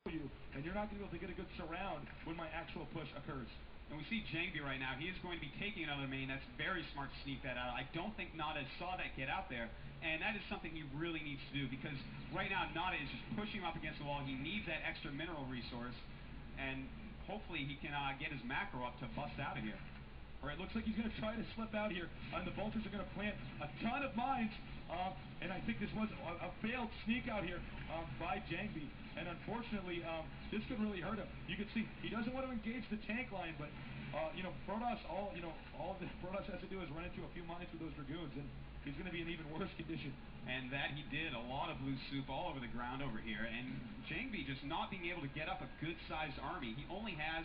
you, and you're not going to be able to get a good surround when my actual push occurs. And we see Jangbi right now. He is going to be taking another main. That's very smart to sneak that out. I don't think Nada saw that get out there, and that is something he really needs to do, because right now Nada is just pushing him up against the wall. He needs that extra mineral resource, and hopefully he can get his macro up to bust out of here. All right, looks like he's going to try to slip out here, and the Vultures are going to plant a ton of mines, and I think this was a failed sneak out here by Jangbi, and unfortunately, this could really hurt him. You can see he doesn't want to engage the tank line, but Protoss, all the Protoss has to do is run into a few mines with those Dragoons, and he's going to be in even worse condition. And that he did. A lot of blue soup all over the ground over here, and Jangbi just not being able to get up a good-sized army. He only has,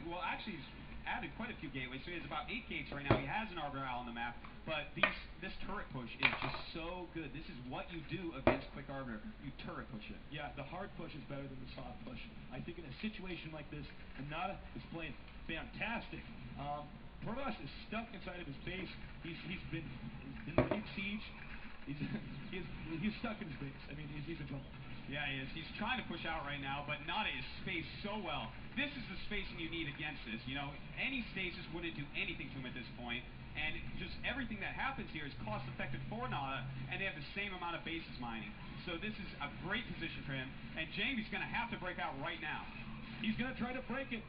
well, actually, he's added quite a few gateways, so he has about 8 gates right now. He has an Arbiter Owl on the map, but this turret push is just so good. This is what you do against Quick Arbiter. You turret push it. Yeah, the hard push is better than the soft push. I think in a situation like this, Nada is playing fantastic. Protoss is stuck inside of his base. He's been in the deep siege. He's stuck in his base. I mean, he's in trouble. Yeah, he is. He's trying to push out right now, but Nada is spaced so well. This is the spacing you need against this. You know, any stasis wouldn't do anything to him at this point, and just everything that happens here is cost-effective for Nada, and they have the same amount of bases mining. So this is a great position for him, and Jangbi's going to have to break out right now. He's going to try to break it.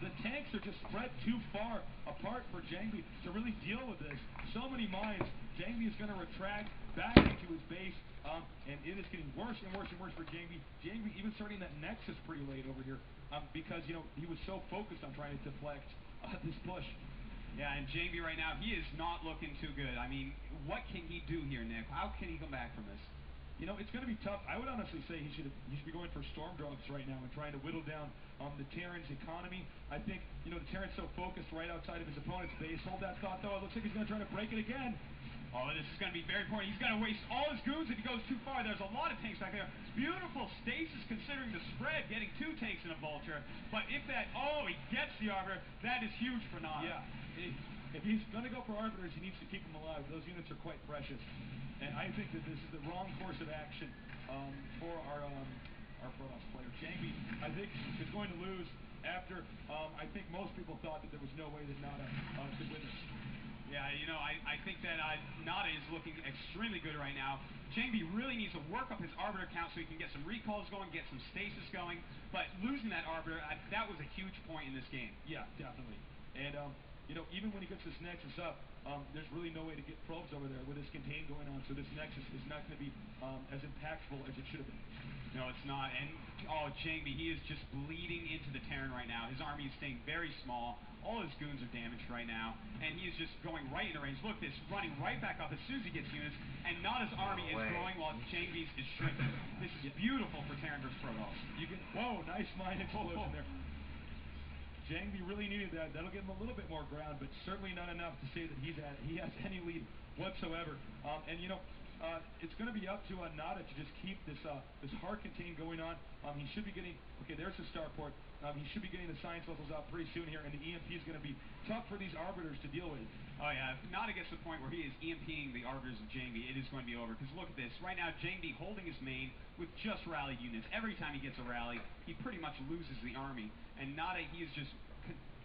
The tanks are just spread too far apart for Jangbi to really deal with this. So many mines. Jangbi is going to retract back into his base, and it is getting worse and worse and worse for Jangbi. Jangbi even starting that Nexus pretty late over here because, he was so focused on trying to deflect this push. Yeah, and Jangbi right now, he is not looking too good. I mean, what can he do here, Nick? How can he come back from this? It's going to be tough. I would honestly say he should be going for storm drops right now and trying to whittle down the Terran's economy. I think, the Terran's so focused right outside of his opponent's base. Hold that thought, though. It looks like he's going to try to break it again. Oh, this is going to be very important. He's going to waste all his goons if he goes too far. There's a lot of tanks back there. Beautiful stasis considering the spread, getting 2 tanks and a Vulture. But if he gets the Arbiter, that is huge for Nada. Yeah, if he's going to go for Arbiters, he needs to keep them alive. Those units are quite precious. And I think that this is the wrong course of action for our Protoss player. Jangbi, I think, is going to lose after I think most people thought that there was no way that Nada could win this. Yeah, I think that Nada is looking extremely good right now. Jangbi really needs to work up his Arbiter count so he can get some recalls going, get some stasis going. But losing that Arbiter, that was a huge point in this game. Yeah, definitely. And, even when he gets this Nexus up, there's really no way to get probes over there with this contain going on, so this Nexus is not going to be as impactful as it should have been. No, it's not. And, Jangbi, he is just bleeding into the Terran right now. His army is staying very small. All his goons are damaged right now, and he is just going right into range. Look, this running right back up as soon as he gets units, and Nada's army is growing while Jangbi's is shrinking. This is beautiful for Terran versus Protoss. Whoa, nice mine explosion there. Jangbi really needed that. That'll give him a little bit more ground, but certainly not enough to say that he has any lead whatsoever. It's going to be up to Nada to just keep this hard contain going on. He should be getting, there's the starport. He should be getting the science levels out pretty soon here, and the EMP is going to be tough for these Arbiters to deal with. Oh yeah, if Nada gets to the point where he is EMPing the Arbiters of Jangbi, it is going to be over. Because look at this, right now Jangbi holding his main with just rallied units. Every time he gets a rally, he pretty much loses the army. And Nada, he is just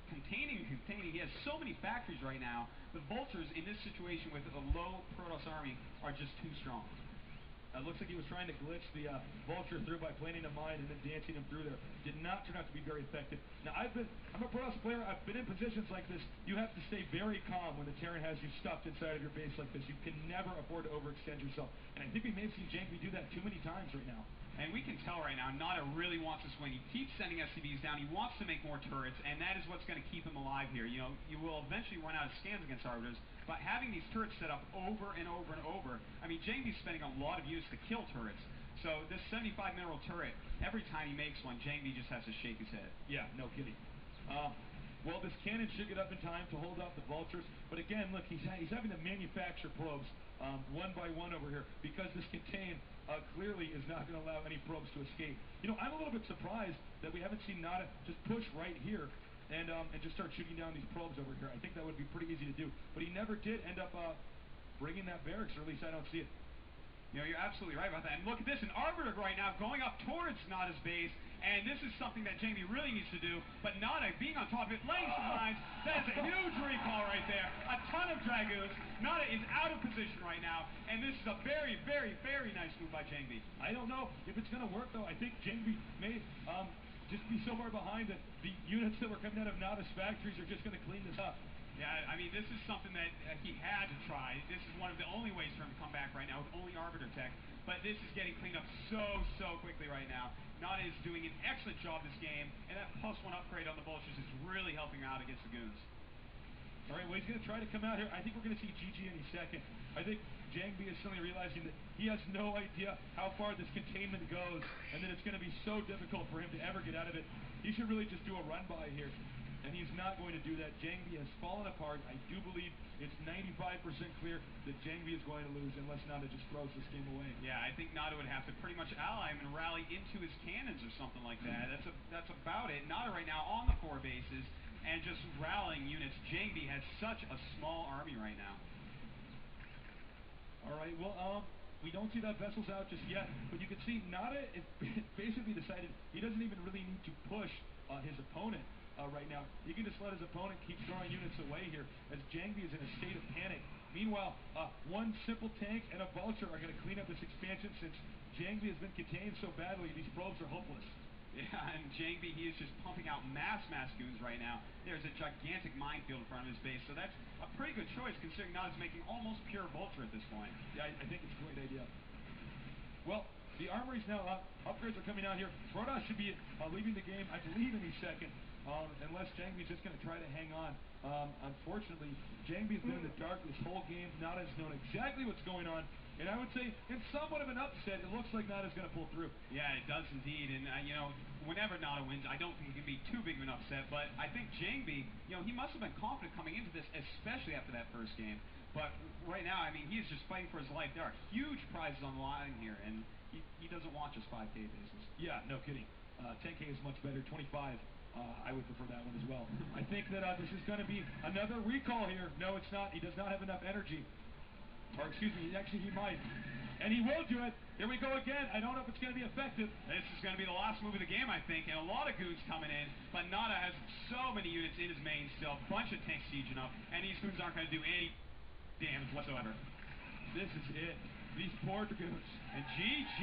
containing. He has so many factories right now. The Vultures in this situation with a low Protoss army are just too strong. It looks like he was trying to glitch the Vulture through by planting a mine and then dancing him through there. Did not turn out to be very effective. Now, I'm a Protoss player. I've been in positions like this. You have to stay very calm when the Terran has you stuffed inside of your base like this. You can never afford to overextend yourself. And I think we may have seen Jangbi do that too many times right now. And we can tell right now, Nada really wants this win. He keeps sending SCVs down. He wants to make more turrets, and that is what's going to keep him alive here. You will eventually run out of scans against Arbiters, but having these turrets set up over and over and over, I mean, Jangbi's spending a lot of units to kill turrets. So this 75 mineral turret, every time he makes one, Jangbi just has to shake his head. Yeah, no kidding. Well, this cannon should get up in time to hold off the Vultures, but again, look, he's having to manufacture probes one by one over here because this contain clearly is not going to allow any probes to escape. I'm a little bit surprised that we haven't seen Nada just push right here and just start shooting down these probes over here. I think that would be pretty easy to do, but he never did end up bringing that barracks, or at least I don't see it. You're absolutely right about that. And look at this, an Arbiter right now going up towards Nada's base, And this is something that Jangbi really needs to do, but Nada being on top of it, laying some lines, that is a huge recall right there. A ton of Dragoons. Nada is out of position right now, and this is a very, very, very nice move by Jangbi. I don't know if it's going to work, though. I think Jangbi may just be so far behind that the units that were coming out of Nada's factories are just going to clean this up. Yeah, I mean, this is something that he had to try. This is one of the only ways for him to come back right now with only Arbiter Tech. But this is getting cleaned up so quickly right now. Nada is doing an excellent job this game, and that +1 upgrade on the Vultures is really helping out against the Goons. All right, well, he's going to try to come out here. I think we're going to see GG any second. I think Jangbi is suddenly realizing that he has no idea how far this containment goes, and that it's going to be so difficult for him to ever get out of it. He should really just do a run-by here. And he's not going to do that. Jangbi has fallen apart. I do believe it's 95% clear that Jangbi is going to lose unless Nada just throws this game away. Yeah, I think Nada would have to pretty much ally him and rally into his cannons or something like that. That's about it. Nada right now on the 4 bases and just rallying units. Jangbi has such a small army right now. All right, well, we don't see that vessels out just yet, but you can see Nada is basically decided he doesn't even really need to push his opponent. Right now, he can just let his opponent keep throwing units away here as Jangbi is in a state of panic. Meanwhile, one simple tank and a vulture are going to clean up this expansion since Jangbi has been contained so badly. These probes are hopeless. Yeah, and Jangbi, he is just pumping out mass goons right now. There's a gigantic minefield in front of his base, so that's a pretty good choice considering Nada's making almost pure vulture at this point. Yeah, I think it's a great idea. Well, the armory's now up. Upgrades are coming out here. Protoss should be leaving the game, I believe, any second. Unless Jangbi's just going to try to hang on. Unfortunately, Jangbi's been in the dark this whole game. Nada's known exactly what's going on. And I would say, in somewhat of an upset, it looks like Nada's going to pull through. Yeah, it does indeed. And, you know, whenever Nada wins, I don't think it can be too big of an upset. But I think Jangbi, you know, he must have been confident coming into this, especially after that first game. But right now, I mean, he's just fighting for his life. There are huge prizes on the line here, and he doesn't want just 5K bases. Yeah, no kidding. 10K is much better. 25. I would prefer that one as well. I think that this is going to be another recall here. No, it's not. He does not have enough energy. Or excuse me, actually he might. And he will do it. Here we go again. I don't know if it's going to be effective. This is going to be the last move of the game, I think, and a lot of goons coming in. But Nada has so many units in his main still. A bunch of tanks sieging up, and these goons aren't going to do any damage whatsoever. This is it. These poor dragoons. And GG.